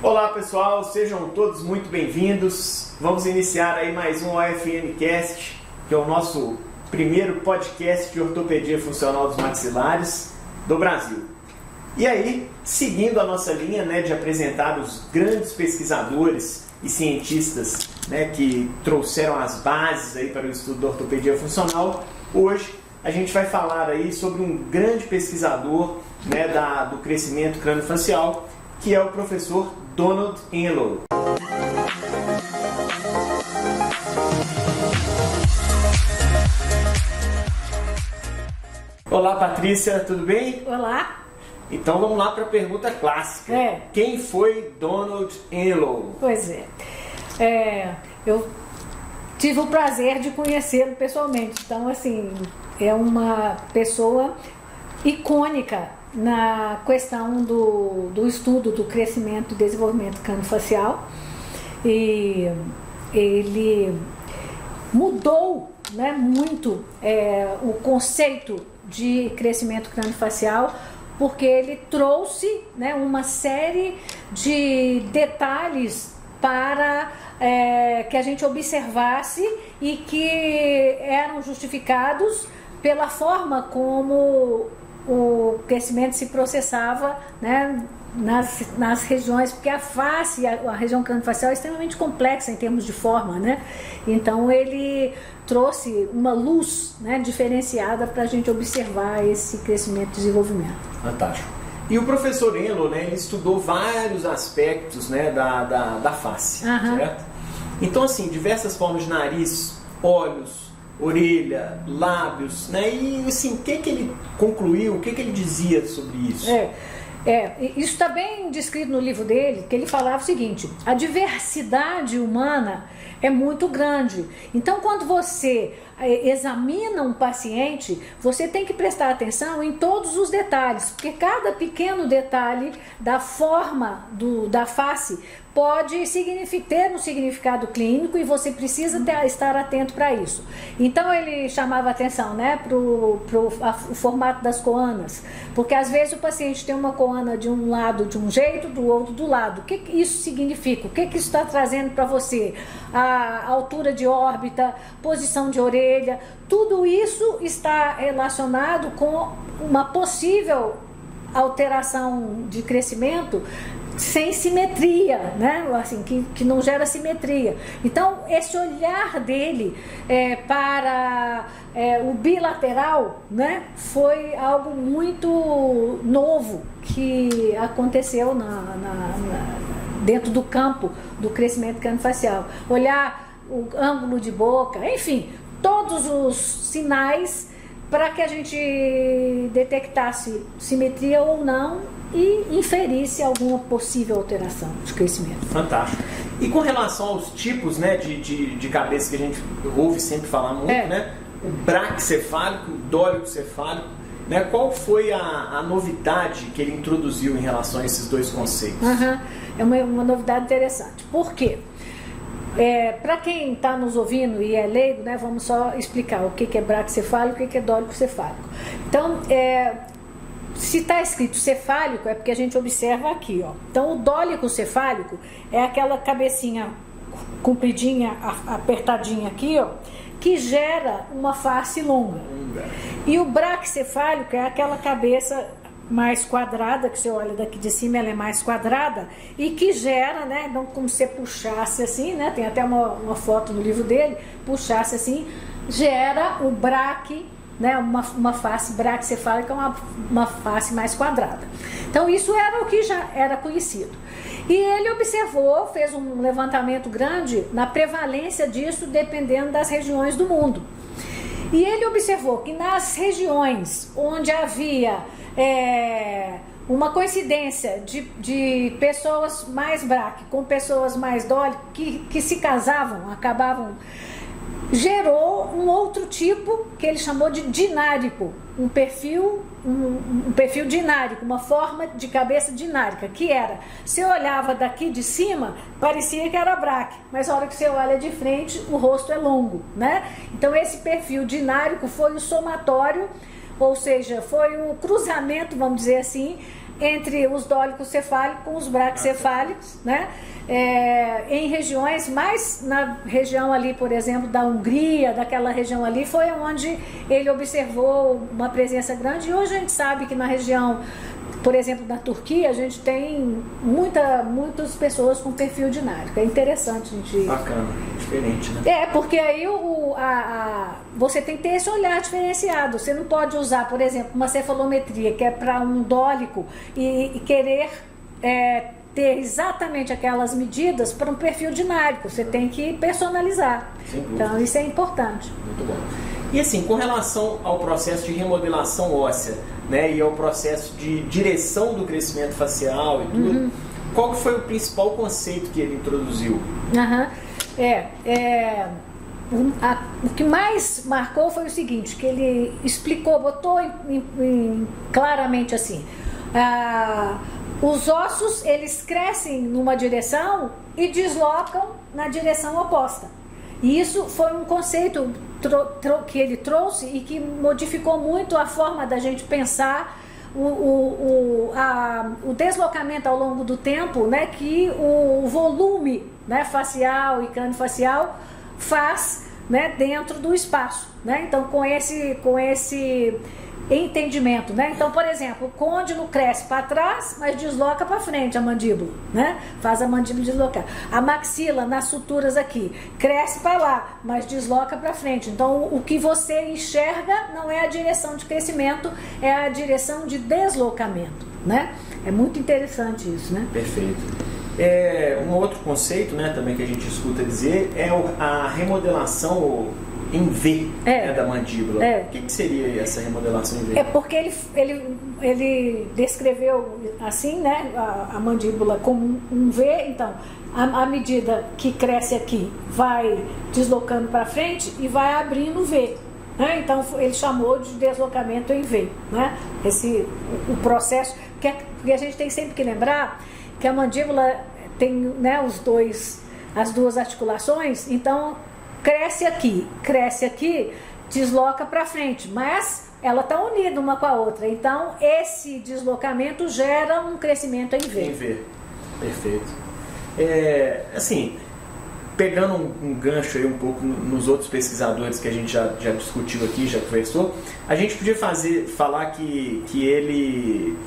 Olá pessoal, sejam todos muito bem-vindos. Vamos iniciar aí mais um OFM Cast, que é o nosso primeiro podcast de ortopedia funcional dos maxilares do Brasil. E aí, seguindo a nossa linha, de apresentar os grandes pesquisadores e cientistas, que trouxeram as bases aí para o estudo da ortopedia funcional, hoje a gente vai falar aí sobre um grande pesquisador do crescimento craniofacial, que é o professor Donald Enloe. Olá, Patrícia, tudo bem? Olá. Então vamos lá para a pergunta clássica. Quem foi Donald Enloe? Pois eu tive o prazer de conhecê-lo pessoalmente. Então, assim, é uma pessoa icônica na questão do estudo do crescimento e desenvolvimento craniofacial, e ele mudou muito o conceito de crescimento craniofacial, porque ele trouxe uma série de detalhes para que a gente observasse e que eram justificados pela forma como o crescimento se processava nas regiões, porque a face, a região craniofacial é extremamente complexa em termos de forma, Então ele trouxe uma luz diferenciada para a gente observar esse crescimento e desenvolvimento. Fantástico. E o professor Enloe, ele estudou vários aspectos da face, certo? Então, assim, diversas formas de nariz, olhos, orelha, lábios, e assim, o que ele concluiu, o que ele dizia sobre isso? Isso está bem descrito no livro dele, que ele falava o seguinte: a diversidade humana é muito grande. Então, quando você examina um paciente, você tem que prestar atenção em todos os detalhes, porque cada pequeno detalhe da forma da face pode ter um significado clínico e você precisa estar atento para isso. Então ele chamava atenção para o formato das coanas, porque às vezes o paciente tem uma coana de um lado de um jeito, do outro do lado. O que isso significa? O que isso está trazendo para você? A altura de órbita, posição de orelha, tudo isso está relacionado com uma possível alteração de crescimento sem simetria, assim, que não gera simetria. Então, esse olhar dele para o bilateral, foi algo muito novo que aconteceu dentro do campo do crescimento craniofacial. Olhar o ângulo de boca, enfim, todos os sinais para que a gente detectasse simetria ou não e inferisse alguma possível alteração de crescimento. Fantástico. E com relação aos tipos de cabeça que a gente ouve sempre falar muito, o braquicefálico, o dólicocefálico, qual foi a novidade que ele introduziu em relação a esses dois conceitos? É uma novidade interessante. Por quê? Para quem está nos ouvindo e é leigo, vamos só explicar o que é braquicefálico e o que é dólicocefálico. Então, se está escrito cefálico, é porque a gente observa aqui, ó. Então, o dólicocefálico é aquela cabecinha compridinha, apertadinha aqui, ó, que gera uma face longa. E o braquicefálico é aquela cabeça mais quadrada, que você olha daqui de cima, ela é mais quadrada e que gera, então, como se você puxasse assim, tem até uma foto no livro dele, puxasse assim, gera o braque, uma face braquicefálica, uma face mais quadrada. Então isso era o que já era conhecido. E ele observou, fez um levantamento grande na prevalência disso dependendo das regiões do mundo. E ele observou que nas regiões onde havia uma coincidência de pessoas mais braque com pessoas mais dólicas que se casavam, gerou um outro tipo que ele chamou de dinárico, um perfil dinárico, uma forma de cabeça dinárica, que era, você olhava daqui de cima, parecia que era braque, mas na hora que você olha de frente, o rosto é longo, Então esse perfil dinárico foi o somatório, ou seja, foi o cruzamento, vamos dizer assim, entre os dólicos cefálicos com os braquicefálicos, né? Em regiões, mais na região ali, por exemplo, da Hungria, daquela região ali, foi onde ele observou uma presença grande. E hoje a gente sabe que na região, por exemplo, na Turquia, a gente tem muitas pessoas com perfil dinárico. É interessante a gente... Bacana, diferente, né? Porque aí você tem que ter esse olhar diferenciado. Você não pode usar, por exemplo, uma cefalometria que é para um dólico e querer ter exatamente aquelas medidas para um perfil dinárico. Você tem que personalizar. Então, isso é importante. Muito bom. E assim, com relação ao processo de remodelação óssea, né, e ao processo de direção do crescimento facial e tudo, qual que foi o principal conceito que ele introduziu? O que mais marcou foi o seguinte, que ele explicou, botou claramente assim, os ossos, eles crescem numa direção e deslocam na direção oposta. E isso foi um conceito que ele trouxe e que modificou muito a forma da gente pensar o deslocamento ao longo do tempo, né, que o volume, né, facial e craniofacial faz, né, dentro do espaço, né? Então, com esse entendimento, né? Então, por exemplo, o côndilo cresce para trás, mas desloca para frente a mandíbula, né? Faz a mandíbula deslocar. A maxila, nas suturas aqui, cresce para lá, mas desloca para frente. Então, o que você enxerga não é a direção de crescimento, é a direção de deslocamento, né? É muito interessante isso, né? Perfeito. Um outro conceito, né, também que a gente escuta dizer é a remodelação em V, né, da mandíbula. O que seria essa remodelação em V? Porque ele descreveu assim, né, a mandíbula como um V. Então, à medida que cresce aqui, vai deslocando para frente e vai abrindo V. Né? Então, ele chamou de deslocamento em V. Né? O processo, porque a gente tem sempre que lembrar que a mandíbula tem, né, as duas articulações, então cresce aqui, desloca para frente, mas ela está unida uma com a outra. Então, esse deslocamento gera um crescimento em V. Em V, perfeito. Assim, pegando um gancho aí um pouco nos outros pesquisadores que a gente já discutiu aqui, já conversou, a gente podia falar que ele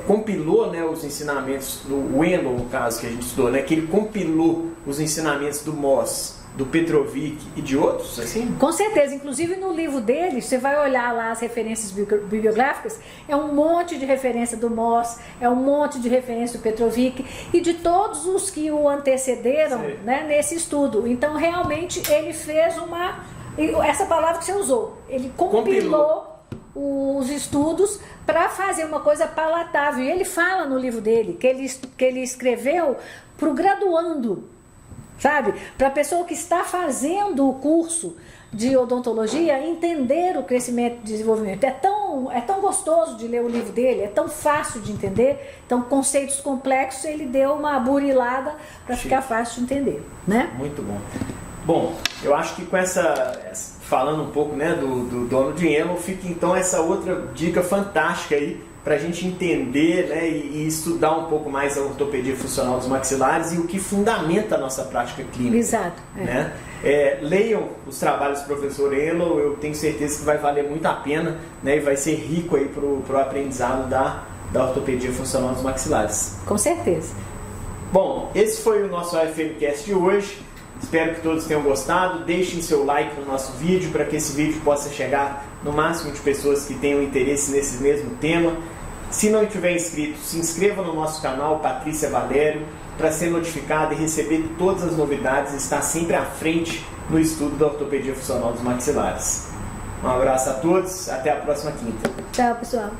compilou, né, os ensinamentos do Wendell, no caso que a gente estudou, né, que ele compilou os ensinamentos do Moss, do Petrovic e de outros, assim? Com certeza, inclusive no livro dele, você vai olhar lá as referências bibliográficas, é um monte de referência do Moss, é um monte de referência do Petrovic e de todos os que o antecederam, né, nesse estudo. Então, realmente, ele fez essa palavra que você usou, ele compilou os estudos para fazer uma coisa palatável. E ele fala no livro dele que ele escreveu para o graduando, sabe? Para a pessoa que está fazendo o curso de odontologia entender o crescimento e desenvolvimento. É tão gostoso de ler o livro dele, é tão fácil de entender. Então, conceitos complexos, ele deu uma burilada para ficar fácil de entender, né? Muito bom. Bom, eu acho que com falando um pouco, né, do Donald Engel, fica então essa outra dica fantástica aí para a gente entender, né, e estudar um pouco mais a ortopedia funcional dos maxilares e o que fundamenta a nossa prática clínica. Exato. Né? Leiam os trabalhos do professor Engel, eu tenho certeza que vai valer muito a pena, né, e vai ser rico aí para o aprendizado da ortopedia funcional dos maxilares. Com certeza. Bom, esse foi o nosso AFMcast de hoje. Espero que todos tenham gostado. Deixem seu like no nosso vídeo para que esse vídeo possa chegar no máximo de pessoas que tenham interesse nesse mesmo tema. Se não estiver inscrito, se inscreva no nosso canal Patrícia Valério para ser notificado e receber todas as novidades e estar sempre à frente no estudo da ortopedia funcional dos maxilares. Um abraço a todos, até a próxima quinta. Tchau, pessoal.